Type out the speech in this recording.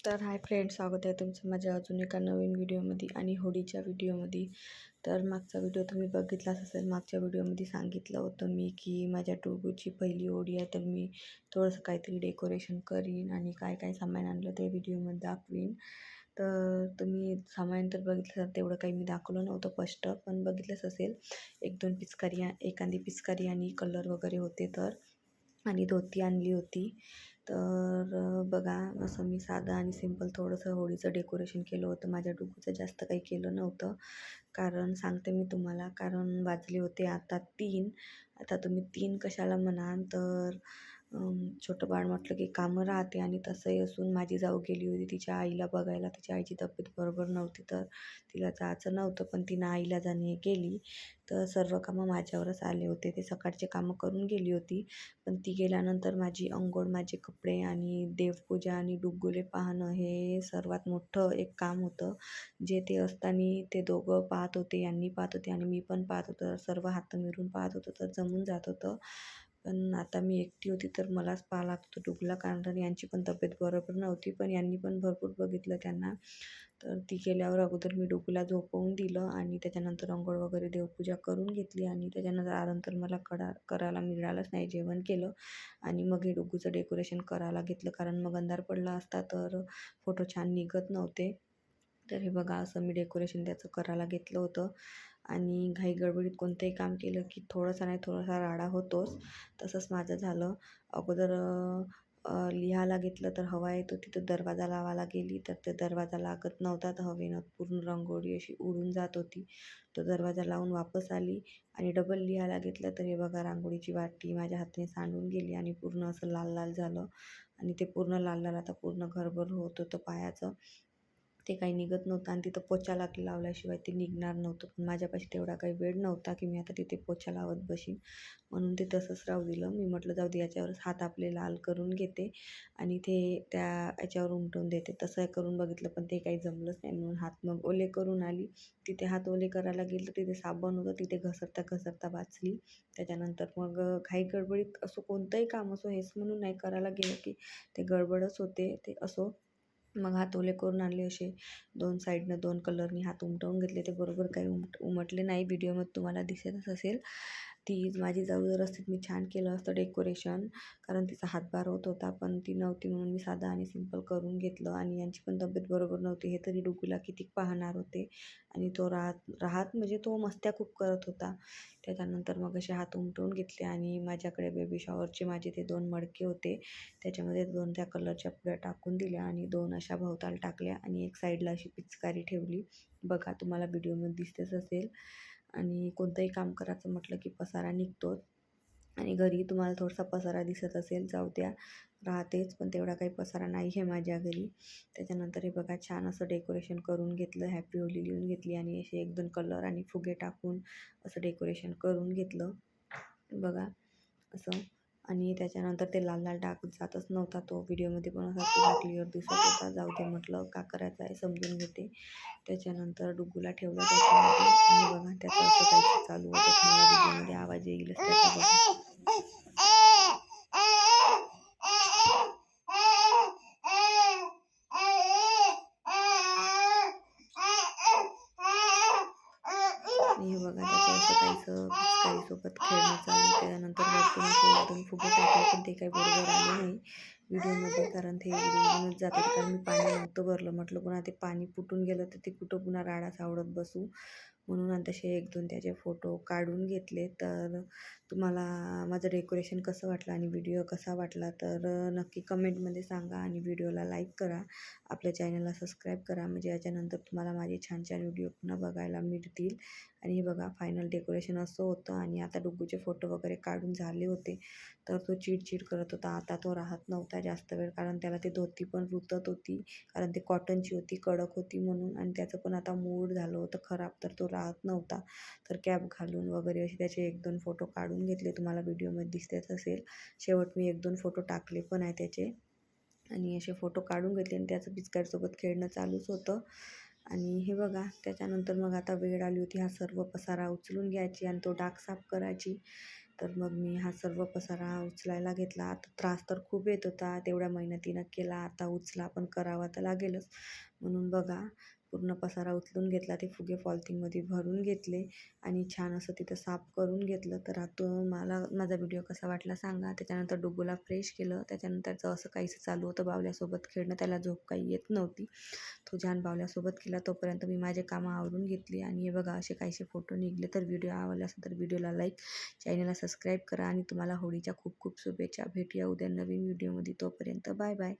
तर hi friends, स्वागत आहे तुमचं माझ्या अजून एका नवीन व्हिडिओमध्ये आणि होळीच्या व्हिडिओमध्ये. तर मागचा व्हिडिओ तुम्ही बघितलाच असेल. मागच्या व्हिडिओमध्ये सांगितलं होतं मी की माझ्या टोबूची पहिली होळी आहे, तर मी थोडंसं काहीतरी डेकोरेशन करीन आणि काय काय सामान आणलं ते व्हिडिओमध्ये दाखवीन. तर तुम्ही सामान तर बघितलं, तर तेवढं काही मी दाखवलं नव्हतं फर्स्ट, पण बघितलंच असेल. एक दोन पिचकारी, एखादी पिचकारी आणि कलर वगैरे होते, तर आणि धोती आणली होती. तर बघा, असं मी साधं आणि सिंपल थोडंसं होळीचं डेकोरेशन केलं होतं. माझ्या डुग्गूचं जास्त काही केलं नव्हतं. कारण सांगते मी तुम्हाला, कारण वाजले होते आता 3. आता तुम्ही 3 कशाला म्हणाल, तर छोटं बाळ म्हटलं की कामं राहते. आणि तसंही असून माझी जाऊ गेली होती तिच्या आईला बघायला. तिच्या आईची तब्येत बरोबर नव्हती, तर तिला जायचं नव्हतं, पण ती आईला जाणे गेली. तर सर्व कामं माझ्यावरच आले होते. ते सकाळचे कामं करून गेली होती, पण ती गेल्यानंतर माझी अंघोळ, माझे कपडे आणि देवपूजा आणि डुग्गुले पाहणं हे सर्वात मोठं एक काम होतं. जे ते असताना ते दोघं पाहत होते, यांनी पाहत होते आणि मी पण पाहत होतो. सर्व हात मिळून पाहत होतो, तर जमून जात होतं. पण आता मी एकटी होती, तर मलाच पाहावं लागत होतं डुग्गूला, कारण यांची पण तब्येत बरोबर नव्हती. पण यांनी पण भरपूर बघितलं त्यांना. तर ती गेल्यावर अगोदर मी डुग्गूला झोपवून दिलं आणि त्याच्यानंतर अंघोळ वगैरे देवपूजा करून घेतली. आणि त्याच्यानंतर आनंतर मला करायला मिळालंच नाही, जेवण केलं आणि मग हे डुग्गूचं डेकोरेशन करायला घेतलं. कारण मग अंधार पडला असता तर फोटो छान निघत नव्हते. तर हे बघा, असं मी डेकोरेशन त्याचं करायला घेतलं होतं. आणि घाई गडबडीत कोणतंही काम केलं की थोडासा नाही थोडासा राडा होतोच. तसंच माझं झालं. अगोदर लिहायला घेतलं, तर हवा येत होती, तर दरवाजा लावायला गेली, तर ते दरवाजा लागत नव्हता. तर हवेनं पूर्ण रंगोळी अशी उडून जात होती. तो दरवाजा लावून वापस आली आणि डबल लिहायला घेतलं, तर हे बघा, रांगोळीची वाटी माझ्या हाताने सांडून गेली आणि पूर्ण असं लाल लाल झालं. आणि ते पूर्ण लाल लाल आता पूर्ण घरभर होत होतं पायाचं. ते काही निघत नव्हतं आणि तिथं पोचा लावल्याशिवाय ते निघणार नव्हतं. पण माझ्यापाशी तेवढा काही वेळ नव्हता की मी आता तिथे पोचा लावत बसीन. म्हणून ते तसंच राहू दिलं. मी म्हटलं जाऊ दे, याच्यावरच हात आपले लाल करून घेते आणि ते त्या याच्यावर उमटवून देते. तसं करून बघितलं, पण ते काही जमलंच नाही. म्हणून हात मग ओले करून आली. तिथे हात ओले करायला गेलं, तिथे साबण होतं, तिथे घसरता घसरता वाचली. त्याच्यानंतर मग घाई गडबडीत असो, कोणतंही काम असो, हेच म्हणून नाही करायला गेलं की ते गडबडच होते. ते असो, मग हात ओले करून आणले. असे 2 साईडनं 2 कलरनी हात उमटवून घेतले. ते बरोबर काही उमटले नाही. व्हिडिओमध्ये तुम्हाला दिसतच असेल. ती माझी जाऊ जर असती, मी छान केलं असतं डेकोरेशन, कारण तिचा हातभार होत होता. पण ती नव्हती, म्हणून मी साधं आणि सिंपल करून घेतलं. आणि यांची पण तब्येत बरोबर नव्हती. हे तरी डुग्गूला किती पाहणार होते. आणि तो राहत म्हणजे तो मस्त्या खूप करत होता. त्याच्यानंतर मग असे हात उमटवून घेतले. आणि माझ्याकडे बेबी शॉवरचे माझे ते 2 मडके होते, त्याच्यामध्ये 2 त्या कलरच्या पुड्या टाकून दिल्या आणि 2 अशा भोवताल टाकल्या आणि एक साईडला अशी पिचकारी ठेवली. बघा, तुम्हाला व्हिडिओमध्ये दिसतच असेल. आणि कोणतंही काम करायचं म्हटलं की पसारा निघतोच. आणि घरी तुम्हाला थोडासा पसारा दिसत असेल, जाऊ द्या, राहतेच, पण तेवढा काही पसारा नाही आहे माझ्या घरी. त्याच्यानंतर हे बघा, छान असं डेकोरेशन करून घेतलं. हॅपी होली लिहून घेतली आणि असे 1-2 कलर आणि फुगे टाकून असं डेकोरेशन करून घेतलं. बघा असं. आणि त्याच्यानंतर ते लाल लाल डाग जातच नव्हता. तो व्हिडिओमध्ये पण असा पूर्ण क्लिअर दिसत होता. जाऊ दे म्हटलं, का करायचं आहे, समजून घेते. त्याच्यानंतर डुग्गूला ठेवलं त्याच्यामध्ये. आणि बघा, त्याचं असं काहीच चालू होतं. तुम्हाला व्हिडिओमध्ये आवाज येईलच त्याचा, बघा. आणि हे बघा, त्याचं असं काहीसं पिचकारीसोबत खेळणं चालू. त्यानंतर वरतून असे 1-2 फुगे टाकले, पण ते काही बरोबर आले नाही व्हिडिओमध्ये, कारण ते उडूनच जात होते. कारण मी पाणी नव्हतं भरलं. म्हटलं पुन्हा ते पाणी फुटून गेलं तर ते कुठं पुन्हा राडा सावडत बसू. म्हणून आणि तसे 1-2 त्याचे फोटो काढून घेतले. तर तुम्हाला माझं डेकोरेशन कसं वाटलं आणि व्हिडिओ कसा वाटला, तर नक्की कमेंटमध्ये सांगा. आणि व्हिडिओला लाईक करा, आपल्या चॅनलला सबस्क्राईब करा, म्हणजे याच्यानंतर तुम्हाला माझे छान छान व्हिडिओ पुन्हा बघायला मिळतील. आणि हे बघा, फायनल डेकोरेशन असं होतं. आणि आता डुग्गूचे फोटो वगैरे काढून झाले होते, तर तो चिडचिड करत होता. आता तो राहत नव्हता जास्त वेळ, कारण त्याला ते धोती पण रुतत होती, कारण ते कॉटनची होती, कडक होती म्हणून. आणि त्याचं पण आता मूड झालं होतं खराब, तर तो राहत नव्हता. तर कॅप घालून वगैरे असे त्याचे 1-2 फोटो काढून घेतले. तुम्हाला व्हिडिओमध्ये दिसतेच असेल. शेवट मी 1-2 फोटो टाकले पण आहे त्याचे. आणि असे फोटो काढून घेतले आणि त्याचं पिचकारीसोबत खेळणं चालूच होतं. आणि हे बघा, त्याच्यानंतर मग आता वेळ आली होती हा सर्व पसारा उचलून घ्यायची आणि तो डाग साफ करायची. तर मग मी हा सर्व पसारा उचलायला घेतला. आता त्रास तर खूप येत होता, तेवढ्या मेहनतीनं केला, आता उचला पण करावा तर लागेलच. म्हणून बघा पूर्ण पसारा उचलून घेतला, ते फुगे पॉलिथिनमध्ये भरून घेतले आणि छान असं तिथं साफ करून घेतलं. तर आता मला माझा व्हिडिओ कसा वाटला सांगा. त्याच्यानंतर डुग्गूला फ्रेश केलं, त्याच्यानंतरचं असं काहीसं चालू होतं बावल्यासोबत खेळणं, त्याला झोप काही येत नव्हती. तो छान बावल्यासोबत केला, तोपर्यंत मी माझे कामं आवरून घेतली. आणि हे बघा असे काहीसे फोटो निघले. तर व्हिडिओ आवडला असेल तर व्हिडिओला लाईक, चॅनलला सबस्क्राईब करा आणि तुम्हाला होळीच्या खूप खूप शुभेच्छा. भेटूया उद्या नवीन व्हिडिओमध्ये. तोपर्यंत बाय बाय.